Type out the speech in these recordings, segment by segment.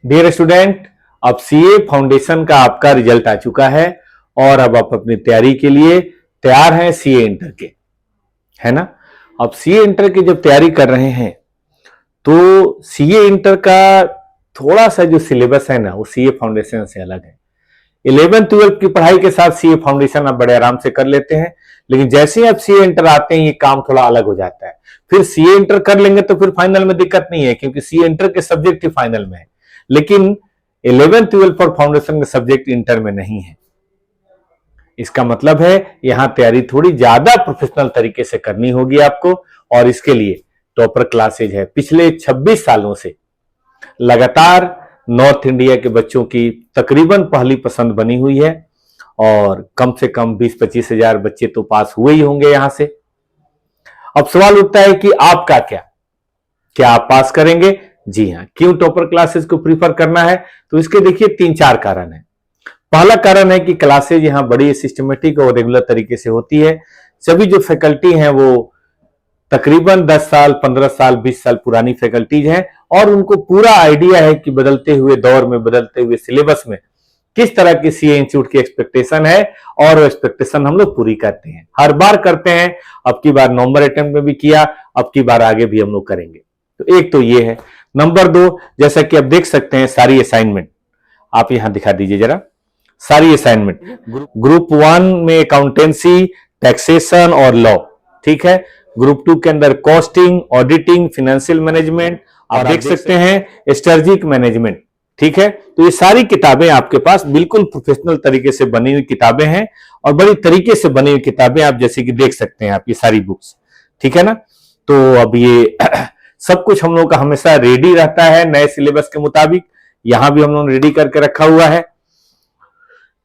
Dear student, अब CA foundation का आपका रिजल्ट आ चुका है और अब आप अपनी तैयारी के लिए तैयार हैं सीए इंटर के, है ना। अब सीए इंटर की जब तैयारी कर रहे हैं तो सीए इंटर का थोड़ा सा जो सिलेबस है ना वो सीए फाउंडेशन से अलग है। 11th-12th की पढ़ाई के साथ सीए फाउंडेशन आप बड़े आराम से कर लेते हैं, लेकिन जैसे ही आप सीए इंटर आते हैं ये काम थोड़ा अलग हो जाता है। फिर सीए इंटर कर लेंगे तो फिर फाइनल में दिक्कत नहीं है, क्योंकि सीए इंटर के सब्जेक्ट ही फाइनल में है, लेकिन 11th-12th फॉर फाउंडेशन के सब्जेक्ट इंटर में नहीं है। इसका मतलब है यहां तैयारी थोड़ी ज्यादा प्रोफेशनल तरीके से करनी होगी आपको, और इसके लिए टॉपर क्लासेज है। पिछले 26 सालों से लगातार नॉर्थ इंडिया के बच्चों की तकरीबन पहली पसंद बनी हुई है, और कम से कम 20-25 हजार बच्चे तो पास हुए ही होंगे यहां से। अब सवाल उठता है कि आपका क्या आप पास करेंगे? जी हां। क्यों टॉपर क्लासेस को प्रीफर करना है? तो इसके देखिए 3-4 कारण है। पहला कारण है कि क्लासेज यहां बड़ी सिस्टमेटिक और रेगुलर तरीके से होती है। सभी जो फैकल्टी हैं वो तकरीबन 10 साल, 15 साल, 20 साल पुरानी फैकल्टीज हैं, और उनको पूरा आइडिया है कि बदलते हुए दौर में, बदलते हुए सिलेबस में किस तरह की सीए इंस्टीट्यूट की एक्सपेक्टेशन है, और एक्सपेक्टेशन हम लोग पूरी करते हैं, हर बार करते हैं। अब की बार नवंबर अटेम्प्ट में भी किया, अब की बार आगे भी हम लोग करेंगे। तो एक तो ये है। नंबर 2, जैसा कि आप देख सकते हैं सारी असाइनमेंट आप यहां दिखा दीजिए जरा। सारी असाइनमेंट ग्रुप 1 में अकाउंटेंसी, टैक्सेशन और लॉ, ठीक है। ग्रुप 2 के अंदर कॉस्टिंग, ऑडिटिंग, फाइनेंशियल मैनेजमेंट, आप देख सकते हैं स्ट्रेटेजिक मैनेजमेंट, ठीक है। तो ये सारी किताबें आपके पास बिल्कुल प्रोफेशनल तरीके से बनी हुई किताबें हैं, और बड़ी तरीके से बनी हुई किताबें आप जैसे कि देख सकते हैं आप, ये सारी बुक्स, ठीक है ना। तो अब ये सब कुछ हम लोग का हमेशा रेडी रहता है नए सिलेबस के मुताबिक। यहां भी हम लोग रेडी करके रखा हुआ है।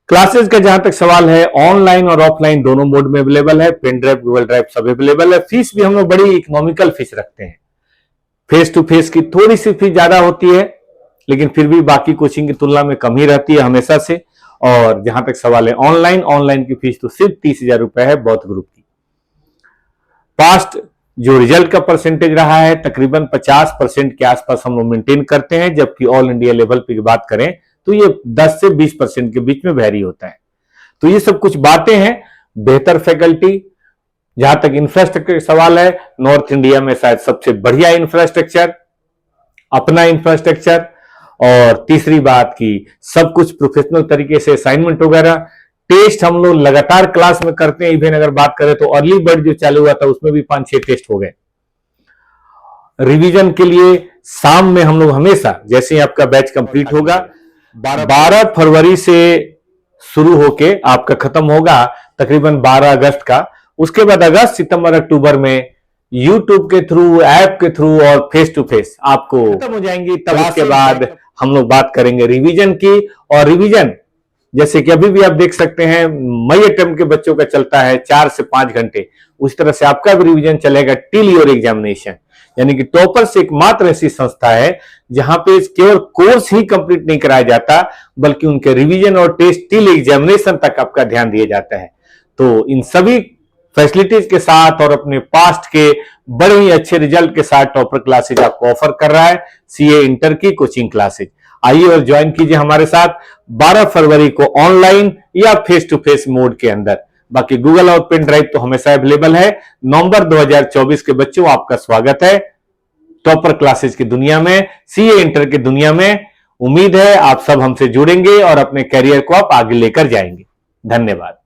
क्लासेस का जहां तक सवाल है, ऑनलाइन और ऑफलाइन दोनों मोड में अवेलेबल है। पेन ड्राइव, गूगल ड्राइव सब अवेलेबल है। फीस भी हम लोग बड़ी इकोनॉमिकल फीस रखते हैं। फेस टू फेस की थोड़ी सी फीस ज्यादा होती है, लेकिन फिर भी बाकी कोचिंग की तुलना में कम ही रहती है हमेशा से। और जहां तक सवाल है ऑनलाइन की फीस तो सिर्फ 30,000 रुपए है बौद्ध ग्रुप की। पास्ट जो रिजल्ट का परसेंटेज रहा है तकरीबन 50% के आसपास हम लोग मेंटेन करते हैं, जबकि ऑल इंडिया लेवल पे की बात करें तो ये 10 से 20% के बीच में वेरी होता है। तो ये सब कुछ बातें हैं। बेहतर फैकल्टी, जहां तक इंफ्रास्ट्रक्चर का सवाल है, नॉर्थ इंडिया में शायद सबसे बढ़िया इंफ्रास्ट्रक्चर, अपना इंफ्रास्ट्रक्चर, और तीसरी बात की सब कुछ प्रोफेशनल तरीके से असाइनमेंट वगैरह। टेस्ट हम लोग लगातार क्लास में करते हैं। इवन अगर बात करें तो अर्ली बर्ड जो चालू हुआ था उसमें भी 5-6 टेस्ट हो गए। रिवीजन के लिए शाम में हम लोग हमेशा, जैसे ही आपका बैच कंप्लीट होगा, 12 फरवरी से शुरू होके आपका खत्म होगा तकरीबन 12 अगस्त का। उसके बाद अगस्त, सितंबर, अक्टूबर में यूट्यूब के थ्रू, ऐप के थ्रू और फेस टू फेस आपको खत्म हो जाएंगी। तब उसके बाद हम लोग बात करेंगे रिवीजन की। और रिवीजन जैसे कि अभी भी आप देख सकते हैं मई अटेम्प्ट के बच्चों का चलता है 4 से 5 घंटे, उस तरह से आपका भी रिवीजन चलेगा टिल योर एग्जामिनेशन। यानी कि टॉपर्स एकमात्र ऐसी संस्था है जहां पे केवल कोर्स ही कंप्लीट नहीं कराया जाता, बल्कि उनके रिवीजन और टेस्ट टिल एग्जामिनेशन तक आपका ध्यान दिया जाता है। तो इन सभी फैसिलिटीज के साथ और अपने पास्ट के बड़े ही अच्छे रिजल्ट के साथ टॉपर क्लासेज आपको ऑफर कर रहा है सीए इंटर की कोचिंग क्लासेज। आइए और ज्वाइन कीजिए हमारे साथ 12 फरवरी को ऑनलाइन या फेस टू फेस मोड के अंदर। बाकी गूगल और पेन ड्राइव तो हमेशा अवेलेबल है। नवंबर 2024 के बच्चों आपका स्वागत है टॉपर क्लासेज की दुनिया में, सीए इंटर की दुनिया में। उम्मीद है आप सब हमसे जुड़ेंगे और अपने करियर को आप आगे लेकर जाएंगे। धन्यवाद।